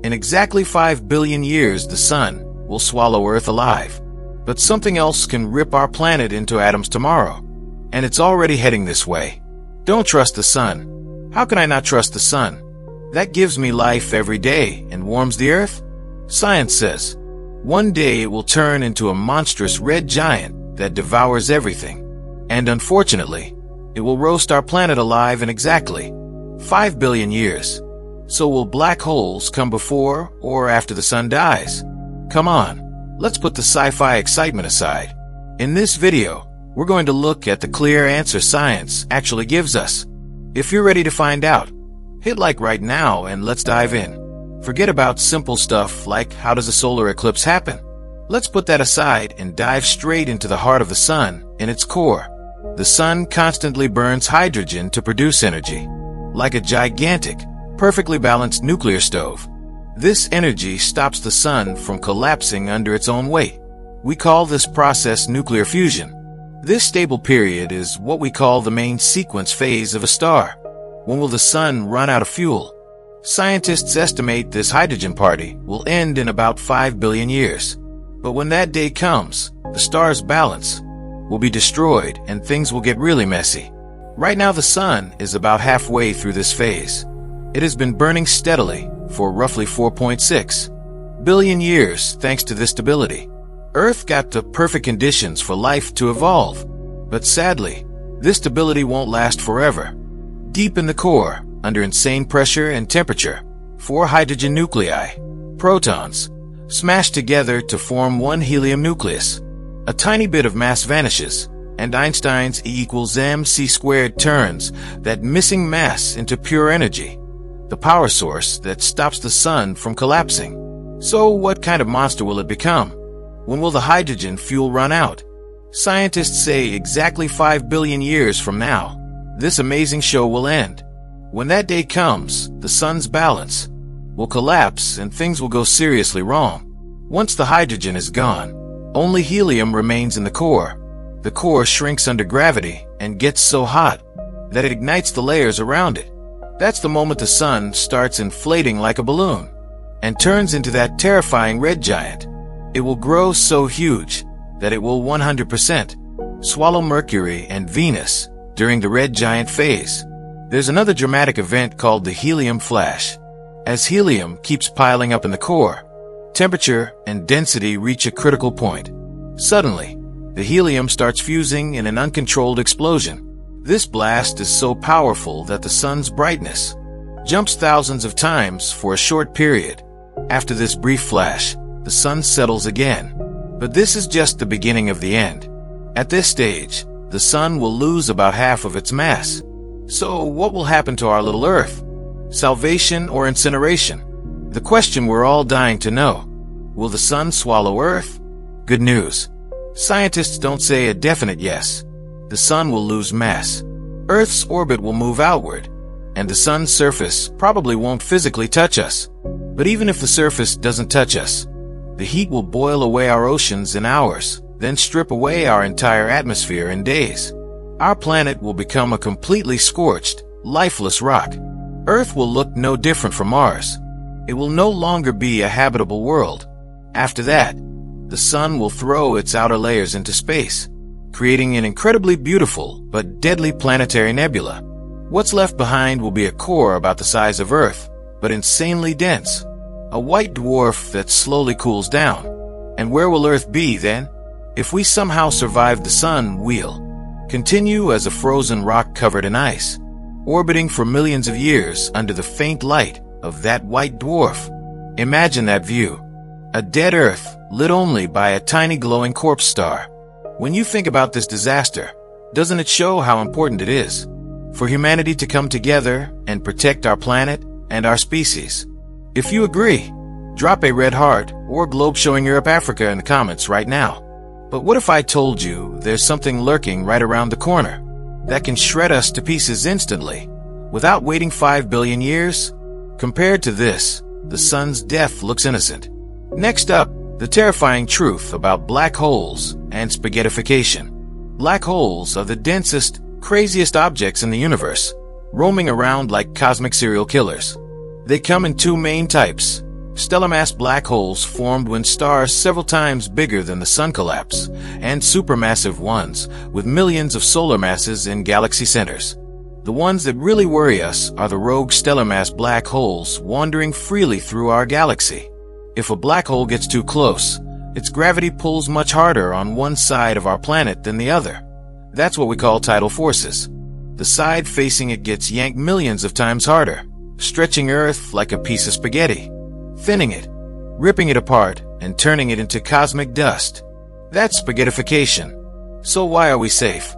In exactly 5 billion years, the sun will swallow Earth alive. But something else can rip our planet into atoms tomorrow. And it's already heading this way. Don't trust the sun. How can I not trust the sun? That gives me life every day and warms the Earth? Science says, one day it will turn into a monstrous red giant that devours everything. And unfortunately, it will roast our planet alive in exactly 5 billion years. So will black holes come before or after the sun dies? Come on, let's put the sci-fi excitement aside. In this video, we're going to look at the clear answer science actually gives us. If you're ready to find out, hit like right now and let's dive in. Forget about simple stuff like how does a solar eclipse happen? Let's put that aside and dive straight into the heart of the sun in its core. The sun constantly burns hydrogen to produce energy, like a gigantic, perfectly balanced nuclear stove. This energy stops the sun from collapsing under its own weight. We call this process nuclear fusion. This stable period is what we call the main sequence phase of a star. When will the sun run out of fuel? Scientists estimate this hydrogen party will end in about 5 billion years. But when that day comes, the star's balance will be destroyed and things will get really messy. Right now the sun is about halfway through this phase. It has been burning steadily for roughly 4.6 billion years thanks to this stability. Earth got the perfect conditions for life to evolve. But sadly, this stability won't last forever. Deep in the core, under insane pressure and temperature, 4 hydrogen nuclei, protons, smash together to form one helium nucleus. A tiny bit of mass vanishes, and Einstein's E=mc² turns that missing mass into pure energy, the power source that stops the sun from collapsing. So what kind of monster will it become? When will the hydrogen fuel run out? Scientists say exactly 5 billion years from now, this amazing show will end. When that day comes, the sun's balance will collapse and things will go seriously wrong. Once the hydrogen is gone, only helium remains in the core. The core shrinks under gravity and gets so hot that it ignites the layers around it. That's the moment the sun starts inflating like a balloon and turns into that terrifying red giant. It will grow so huge that it will 100% swallow Mercury and Venus during the red giant phase. There's another dramatic event called the helium flash. As helium keeps piling up in the core, temperature and density reach a critical point. Suddenly, the helium starts fusing in an uncontrolled explosion. This blast is so powerful that the sun's brightness jumps thousands of times for a short period. After this brief flash, the sun settles again. But this is just the beginning of the end. At this stage, the sun will lose about half of its mass. So what will happen to our little Earth? Salvation or incineration? The question we're all dying to know. Will the sun swallow Earth? Good news. Scientists don't say a definite yes. The sun will lose mass. Earth's orbit will move outward, and the sun's surface probably won't physically touch us. But even if the surface doesn't touch us, the heat will boil away our oceans in hours, then strip away our entire atmosphere in days. Our planet will become a completely scorched, lifeless rock. Earth will look no different from Mars. It will no longer be a habitable world. After that, the sun will throw its outer layers into space, creating an incredibly beautiful but deadly planetary nebula. What's left behind will be a core about the size of Earth, but insanely dense. A white dwarf that slowly cools down. And where will Earth be then? If we somehow survive the sun, we'll continue as a frozen rock covered in ice, orbiting for millions of years under the faint light of that white dwarf. Imagine that view. A dead Earth lit only by a tiny glowing corpse star. When you think about this disaster, doesn't it show how important it is for humanity to come together and protect our planet and our species? If you agree, drop a red heart or globe showing Europe Africa in the comments right now. But what if I told you there's something lurking right around the corner that can shred us to pieces instantly without waiting 5 billion years? Compared to this, the sun's death looks innocent. Next up, the terrifying truth about black holes and spaghettification. Black holes are the densest, craziest objects in the universe, roaming around like cosmic serial killers. They come in 2 main types: stellar mass black holes formed when stars several times bigger than the sun collapse, and supermassive ones with millions of solar masses in galaxy centers. The ones that really worry us are the rogue stellar mass black holes wandering freely through our galaxy. If a black hole gets too close, its gravity pulls much harder on one side of our planet than the other. That's what we call tidal forces. The side facing it gets yanked millions of times harder, stretching Earth like a piece of spaghetti, thinning it, ripping it apart, and turning it into cosmic dust. That's spaghettification. So why are we safe?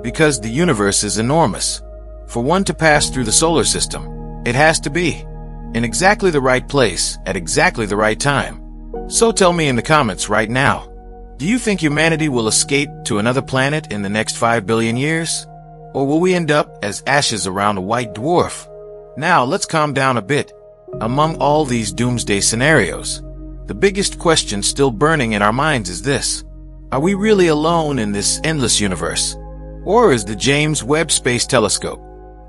Because the universe is enormous. For one to pass through the solar system, it has to be in exactly the right place at exactly the right time. So tell me in the comments right now, do you think humanity will escape to another planet in the next 5 billion years? Or will we end up as ashes around a white dwarf? Now let's calm down a bit. Among all these doomsday scenarios, the biggest question still burning in our minds is this: are we really alone in this endless universe? Or is the James Webb Space Telescope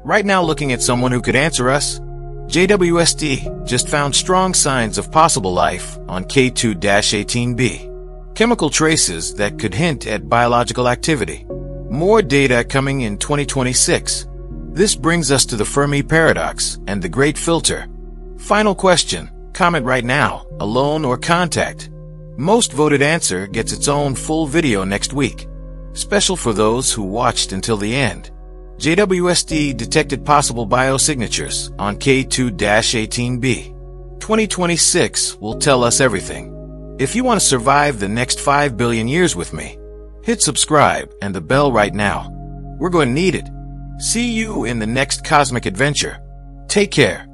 right now looking at someone who could answer us? JWST just found strong signs of possible life on K2-18b, chemical traces that could hint at biological activity. More data coming in 2026. This brings us to the Fermi paradox and the Great Filter. Final question. Comment right now, alone or contact. Most voted answer gets its own full video next week. Special for those who watched until the end. JWST detected possible biosignatures on K2-18b. 2026 will tell us everything. If you want to survive the next 5 billion years with me, hit subscribe and the bell right now. We're going to need it. See you in the next cosmic adventure. Take care.